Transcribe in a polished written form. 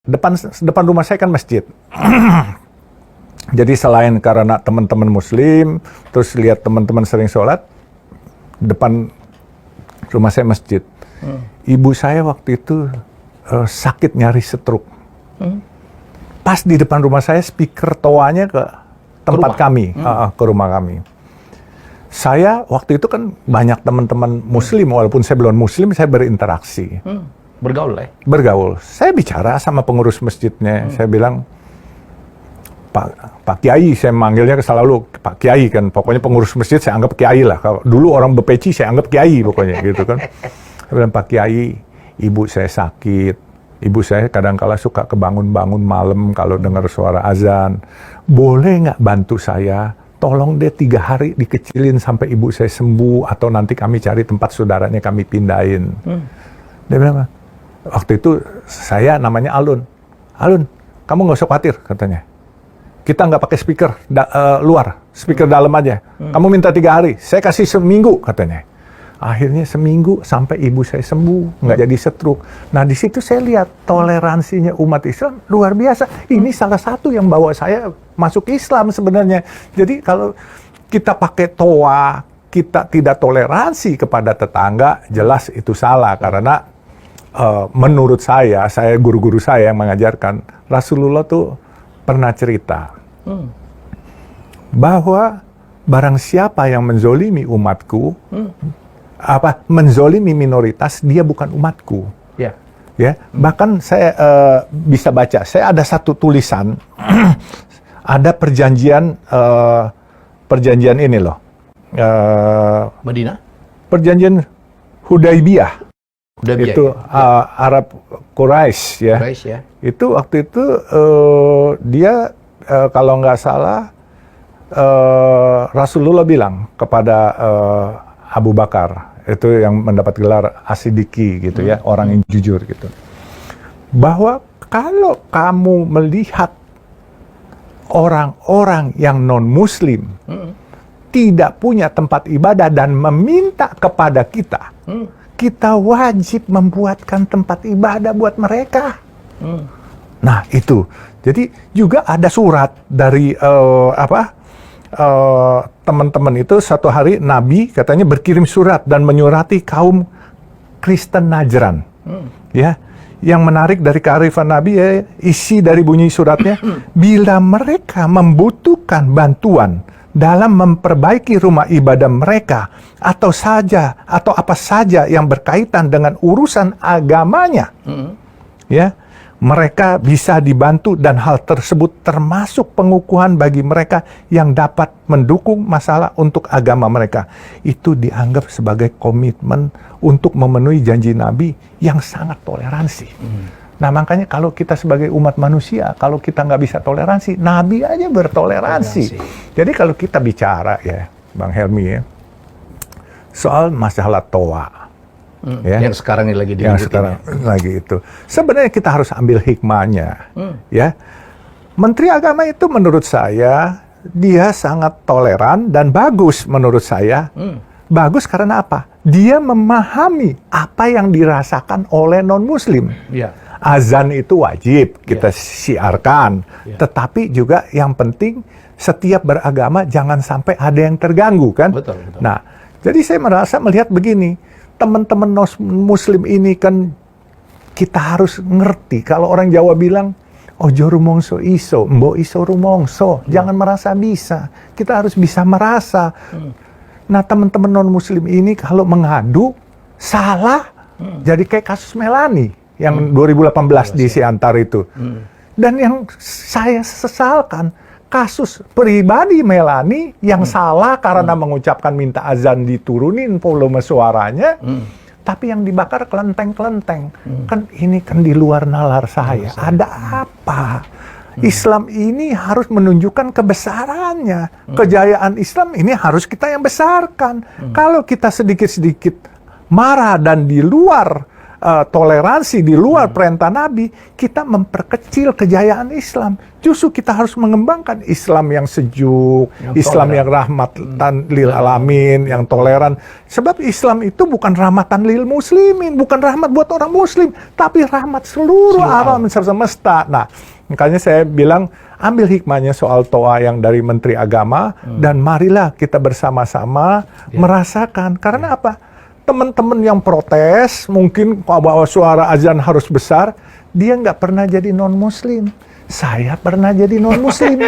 Depan rumah saya kan masjid. Jadi selain karena teman-teman Muslim, terus lihat teman-teman sering sholat, depan rumah saya masjid. Ibu saya waktu itu sakit nyari stroke. Pas di depan rumah saya speaker toanya ke tempat kami, ke rumah kami. Saya waktu itu kan banyak teman-teman Muslim, walaupun saya belum Muslim, saya berinteraksi. Bergaul ya? Bergaul. Saya bicara sama pengurus masjidnya. Saya bilang, Pak Kiai, saya manggilnya selalu Pak Kiai kan. Pokoknya pengurus masjid saya anggap Kiai lah. Kalau dulu orang bepeci saya anggap Kiai pokoknya gitu kan. Saya bilang, Pak Kiai, ibu saya sakit. Ibu saya kadang-kala suka kebangun-bangun malam kalau dengar suara azan. Boleh nggak bantu saya? Tolong deh 3 hari dikecilin sampai ibu saya sembuh. Atau nanti kami cari tempat saudaranya kami pindahin. Dia bilang, waktu itu saya namanya Alun. Alun, kamu nggak usah khawatir katanya. Kita nggak pakai speaker luar, speaker dalam aja. Kamu minta 3 hari, saya kasih seminggu katanya. Akhirnya seminggu sampai ibu saya sembuh, nggak jadi stroke. Nah di situ saya lihat toleransinya umat Islam luar biasa. Ini salah satu yang bawa saya masuk Islam sebenarnya. Jadi kalau kita pakai toa, kita tidak toleransi kepada tetangga, jelas itu salah karena menurut saya guru-guru saya yang mengajarkan, Rasulullah tuh pernah cerita bahwa barang siapa yang menzolimi umatku, menzolimi minoritas, dia bukan umatku. Ya, bahkan saya bisa baca, saya ada satu tulisan, ada perjanjian ini loh, Madinah? Perjanjian Hudaybiyah. Itu ya. Arab Quraisy ya. Itu waktu itu dia kalau nggak salah Rasulullah bilang kepada Abu Bakar, itu yang mendapat gelar As-Siddiqi gitu ya, orang yang jujur gitu. Bahwa kalau kamu melihat orang-orang yang non-Muslim tidak punya tempat ibadah dan meminta kepada kita, kita wajib membuatkan tempat ibadah buat mereka. Nah itu, jadi juga ada surat dari teman-teman itu. Satu hari Nabi katanya berkirim surat dan menyurati kaum Kristen Najran. Ya, yang menarik dari kearifan Nabi ya, isi dari bunyi suratnya, bila mereka membutuhkan bantuan dalam memperbaiki rumah ibadah mereka atau apa saja yang berkaitan dengan urusan agamanya, ya, mereka bisa dibantu dan hal tersebut termasuk pengukuhan bagi mereka yang dapat mendukung masalah untuk agama mereka. Itu dianggap sebagai komitmen untuk memenuhi janji Nabi yang sangat toleransi. Nah makanya kalau kita sebagai umat manusia, kalau kita nggak bisa toleransi, Nabi aja bertoleransi. Jadi kalau kita bicara ya, Bang Helmi ya, soal masalah toa, ya, yang sekarang ini lagi itu, sebenarnya kita harus ambil hikmahnya, ya. Menteri Agama itu menurut saya dia sangat toleran dan bagus menurut saya. Bagus karena apa? Dia memahami apa yang dirasakan oleh non-Muslim. Azan itu wajib kita siarkan, tetapi juga yang penting setiap beragama jangan sampai ada yang terganggu kan. Betul. Nah, jadi saya merasa melihat begini, teman-teman Muslim ini kan kita harus ngerti. Kalau orang Jawa bilang, ojo rumongso iso, mbo iso rumongso, jangan merasa bisa. Kita harus bisa merasa. Nah, teman-teman non-Muslim ini kalau mengadu salah, jadi kayak kasus Melani yang 2018 di Siantar itu. Dan yang saya sesalkan, kasus pribadi Melani yang salah karena mengucapkan minta azan diturunin volume suaranya, tapi yang dibakar kelenteng-kelenteng. Kan ini kan di luar nalar saya. Ada apa? Islam ini harus menunjukkan kebesarannya. Kejayaan Islam ini harus kita yang besarkan. Kalau kita sedikit-sedikit marah dan di luar toleransi di luar perintah Nabi, kita memperkecil kejayaan Islam. Justru kita harus mengembangkan Islam yang sejuk, Islam yang rahmatan lil alamin, yang toleran. Sebab Islam itu bukan rahmatan lil muslimin, bukan rahmat buat orang muslim, tapi rahmat seluruh alam semesta. Nah, makanya saya bilang, ambil hikmahnya soal toa yang dari Menteri Agama, dan marilah kita bersama-sama merasakan. Karena apa? Teman-teman yang protes, mungkin bahwa suara azan harus besar, dia nggak pernah jadi non-muslim. Saya pernah jadi non-muslim.